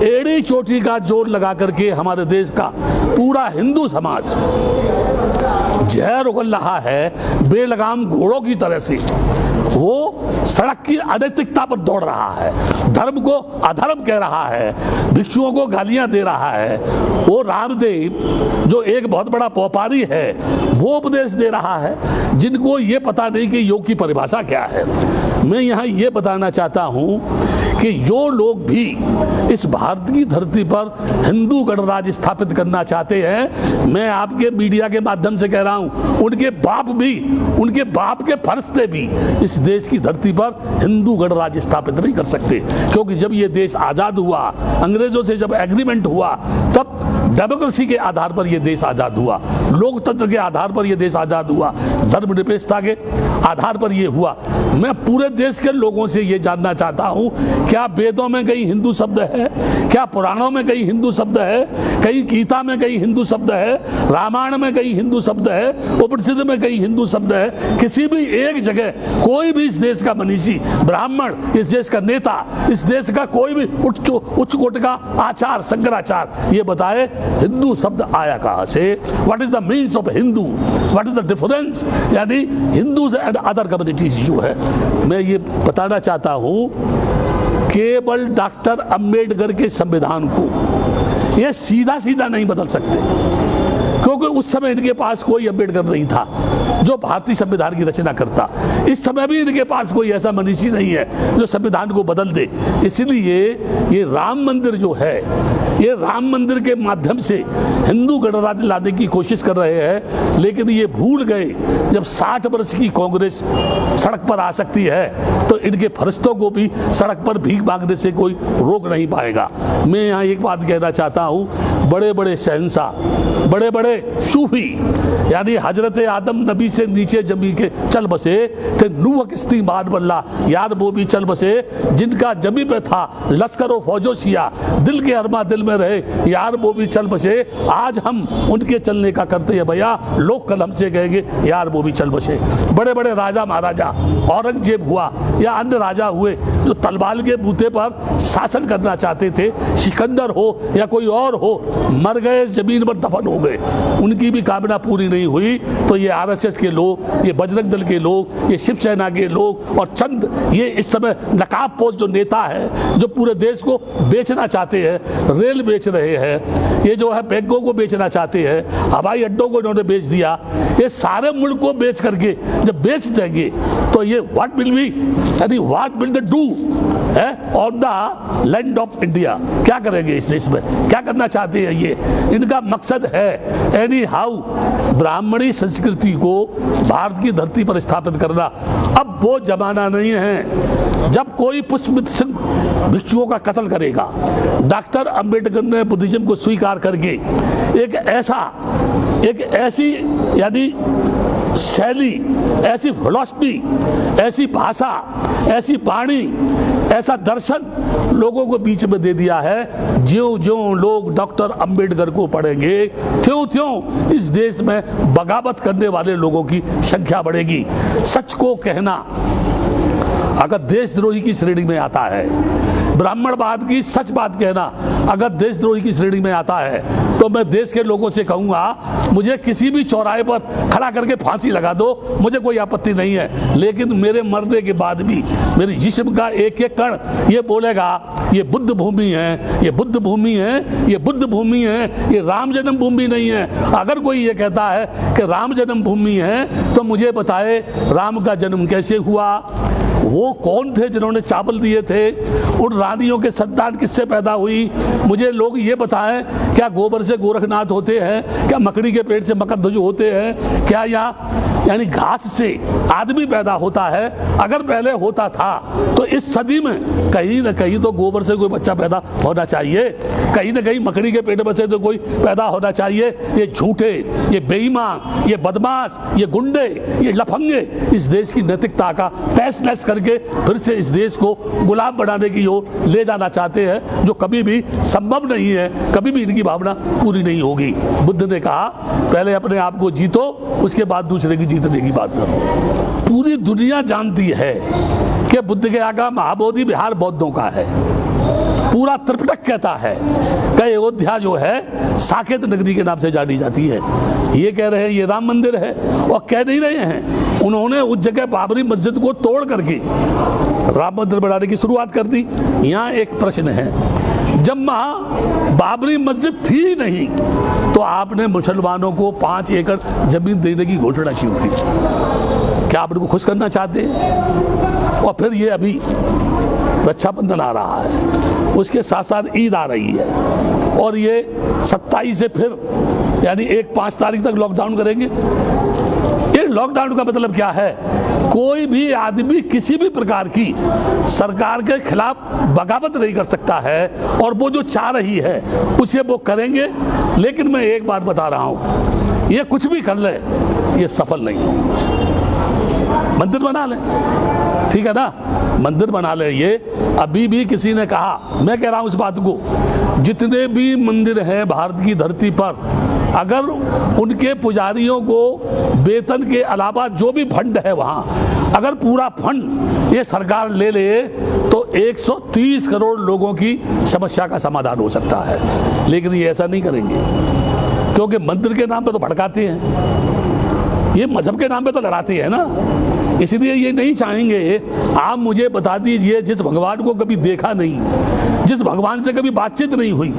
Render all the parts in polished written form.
एड़ी चोटी का जोर लगा करके हमारे देश का पूरा हिंदू समाज जहर उगल रहा है बेलगाम घोड़ों की तरह से। वो सड़क की अनैतिकता पर दौड़ रहा है, धर्म को अधर्म कह रहा है, भिक्षुओं को गालियां दे रहा है। वो रामदेव जो एक बहुत बड़ा व्यापारी है वो उपदेश दे रहा है, जिनको ये पता नहीं कि योग की परिभाषा क्या है। मैं यहाँ ये बताना चाहता हूँ कि जो लोग भी इस भारत की धरती पर हिंदू गणराज्य स्थापित करना चाहते हैं, मैं आपके मीडिया के माध्यम से कह रहा हूं, उनके बाप के फरिश्ते भी इस देश की धरती पर हिंदू गणराज्य स्थापित नहीं कर सकते। क्योंकि जब ये देश आजाद हुआ, अंग्रेजों से जब एग्रीमेंट हुआ, तब डेमोक्रेसी के आधार पर यह देश आजाद हुआ, लोकतंत्र के आधार पर यह देश आजाद हुआ, धर्मनिरपेक्षता के आधार पर यह हुआ। मैं पूरे देश के लोगों से यह जानना चाहता हूं, क्या वेदों में कहीं हिंदू शब्द है? क्या पुराणों में कहीं हिंदू शब्द है? कहीं गीता में कहीं हिंदू शब्द है? रामायण में कहीं हिंदू शब्द है? उपनिषद में कहीं हिंदू शब्द है? किसी भी एक जगह कोई भी इस देश का मनीषी, ब्राह्मण, इस देश का नेता, इस देश का कोई भी उच्च कोटि का आचार, शंकराचार्य ये बताए हिंदू शब्द आया कहां से? What is the means of Hindu? What is the difference? यानी हिंदूज एंड अदर कम्युनिटीज जो है, मैं ये बताना चाहता हूं, केवल डॉक्टर अंबेडकर के संविधान को ये सीधा सीधा नहीं बदल सकते, क्योंकि उस समय इनके पास कोई अंबेडकर नहीं था जो भारतीय संविधान की रचना करता। इस समय भी इनके पास कोई ऐसा मनीषी नहीं है जो संविधान को बदल दे। इसलिए ये राम मंदिर जो है, ये राम मंदिर के माध्यम से हिंदू गणराज्य लाने की कोशिश कर रहे हैं, लेकिन ये भूल गए जब 60 वर्ष की कांग्रेस सड़क पर आ सकती है तो इनके फरिश्तों को भी सड़क पर भीख मांगने से कोई रोक नहीं पाएगा। मैं यहाँ एक बात कहना चाहता हूँ, बड़े बड़े शहंशाह, बड़े बड़े सूफी, यानी हजरत आदम नबी से नीचे जमी के चल बसे थे, नूह किस्ती मान बल्ला यार वो भी चल बसे, जिनका जमी पे था लश्करो फौजो सिया, दिल के अरमा दिल में रहे यार वो भी चल बसे। आज हम उनके चलने का करते हैं भैया, लोग कल हमसे कहेंगे यार वो भी चल बसे। बड़े बड़े राजा महाराजा, औरंगजेब हुआ या अन्य राजा हुए जो तलवार के बूते पर शासन करना चाहते थे, सिकंदर हो या कोई और हो, मर गए, जमीन पर दफन हो गए, उनकी भी कामना पूरी नहीं हुई। तो ये आरएसएस के लोग, ये बजरंग दल के लोग, ये शिवसेना के लोग और चंद ये इस समय नकाबपोश जो नेता है जो पूरे देश को बेचना चाहते हैं, रेल बेच रहे हैं, ये जो है बैंकों को बेचना चाहते हैं, हवाई अड्डों को इन्होंने बेच दिया, ये सारे मुल्क को बेच करके जब बेच देंगे तो ये व्हाट विल बी, यानी what will they do on the land of India? क्या करेंगे इस देश में? क्या करना चाहते हैं ये? इनका मकसद है एनी हाउ ब्राह्मणी संस्कृति को भारत की धरती पर स्थापित करना। अब वो जमाना नहीं है जब कोई पुष्पमित्र सिंह भिक्षुओं का कत्ल करेगा। डॉक्टर अंबेडकर ने बुद्धिज्म को स्वीकार करके एक ऐसी यानी शैली, ऐसी फिलॉसफी, ऐसी भाषा, ऐसी वाणी, ऐसा दर्शन लोगों को बीच में दे दिया है। ज्यों ज्यों लोग डॉक्टर अंबेडकर को पढ़ेंगे, त्यों त्यों इस देश में बगावत करने वाले लोगों की संख्या बढ़ेगी। सच को कहना अगर देशद्रोही की श्रेणी में आता है, ब्राह्मणवाद की सच बात कहना अगर देशद्रोही की श्रेणी में आता है, तो मैं देश के लोगों से कहूंगा, मुझे किसी भी चौराहे पर खड़ा करके फांसी लगा दो, मुझे कोई आपत्ति नहीं है। लेकिन मेरे मरने के बाद भी मेरे जिस्म का एक एक कण ये बोलेगा ये बुद्ध भूमि है, ये बुद्ध भूमि है, ये बुद्ध भूमि है, ये राम जन्म भूमि नहीं है। अगर कोई ये कहता है कि राम जन्म भूमि है तो मुझे बताए राम का जन्म कैसे हुआ? वो कौन थे जिन्होंने चावल दिए थे? उन रानियों के संतान किससे पैदा हुई? मुझे लोग ये बताएं, क्या गोबर से गोरखनाथ होते हैं? क्या मकड़ी के पेट से मकरध्वज होते हैं? क्या यहाँ यानी घास से आदमी पैदा होता है? अगर पहले होता था तो इस सदी में कहीं ना कहीं तो गोबर से कोई बच्चा पैदा होना चाहिए, कहीं ना कहीं मकड़ी के पेट में से तो कोई पैदा होना चाहिए। ये झूठे, ये बेईमान, ये बदमाश, ये गुंडे, ये लफंगे इस देश की नैतिकता का तहस नहस करके फिर से इस देश को गुलाम बनाने की ओर ले जाना चाहते हैं, जो कभी भी संभव नहीं है, कभी भी इनकी भावना पूरी नहीं होगी। बुद्ध ने कहा पहले अपने आप को जीतो, उसके बाद दूसरे की जीतने की बात करो। पूरी दुनिया जानती है कि बुद्ध के आगा महाबोधि विहार बौद्धों का है। पूरा त्रिपिटक कहता है कि अयोध्या जो है साकेत नगरी के नाम से जानी जाती है। ये कह रहे हैं ये राम मंदिर है, और कह नहीं रहे हैं, उन्होंने उस जगह बाबरी मस्जिद को तोड़ करके राम मंदिर बनाने की शुरुआत कर दी। यहाँ एक प्रश्न है, जब वहाँ बाबरी मस्जिद थी ही नहीं तो आपने मुसलमानों को 5 एकड़ जमीन देने की घोषणा क्यों की? क्या आप उनको खुश करना चाहते हैं? और फिर ये अभी रक्षाबंधन आ रहा है, उसके साथ साथ ईद आ रही है, और ये 27 से फिर यानी 1-5 तारीख तक लॉकडाउन करेंगे। ये लॉकडाउन का मतलब क्या है? कोई भी आदमी किसी भी प्रकार की सरकार के खिलाफ बगावत नहीं कर सकता है, और वो जो चाह रही है उसे वो करेंगे। लेकिन मैं एक बात बता रहा हूं, ये कुछ भी कर ले ये सफल नहीं होगा। मंदिर बना ले, ठीक है ना, मंदिर बना ले। ये अभी भी किसी ने कहा, मैं कह रहा हूं इस बात को, जितने भी मंदिर हैं भारत की धरती पर, अगर उनके पुजारियों को वेतन के अलावा जो भी फंड है वहाँ, अगर पूरा फंड ये सरकार ले ले तो 130 करोड़ लोगों की समस्या का समाधान हो सकता है। लेकिन ये ऐसा नहीं करेंगे, क्योंकि मंदिर के नाम पे तो भड़काते हैं, ये मजहब के नाम पे तो लड़ाते हैं ना। इसलिए ये नहीं चाहेंगे। आप मुझे बता दीजिए, जिस भगवान को कभी देखा नहीं, जिस भगवान से कभी बातचीत नहीं हुई,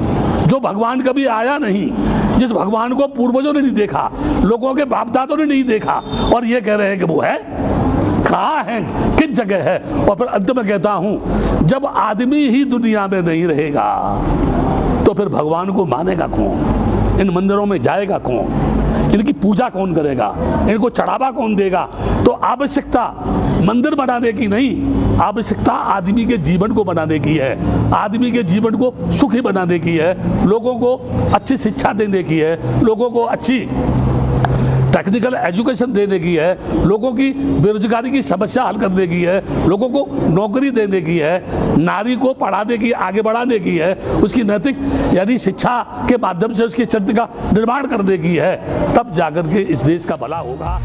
जो भगवान कभी आया नहीं, जिस भगवान को पूर्वजों ने नहीं देखा, लोगों के बाप दादों ने नहीं देखा, और ये कह रहे हैं कि वो है, कहाँ है, किस जगह है? और फिर अंत में कहता हूं, जब आदमी ही दुनिया में नहीं रहेगा तो फिर भगवान को मानेगा कौन? इन मंदिरों में जाएगा कौन? इनकी पूजा कौन करेगा? इनको चढ़ावा कौन देगा? तो आवश्यकता मंदिर बनाने की नहीं, आवश्यकता आदमी के जीवन को बनाने की है, आदमी के जीवन को सुखी बनाने की है, लोगों को अच्छी शिक्षा देने की है, लोगों को अच्छी टेक्निकल एजुकेशन देने की है, लोगों की बेरोजगारी की समस्या हल करने की है, लोगों को नौकरी देने की है, नारी को पढ़ाने की, आगे बढ़ाने की है, उसकी नैतिक यानी शिक्षा के माध्यम से उसके चरित्र का निर्माण करने की है। तब जाकर के इस देश का भला होगा।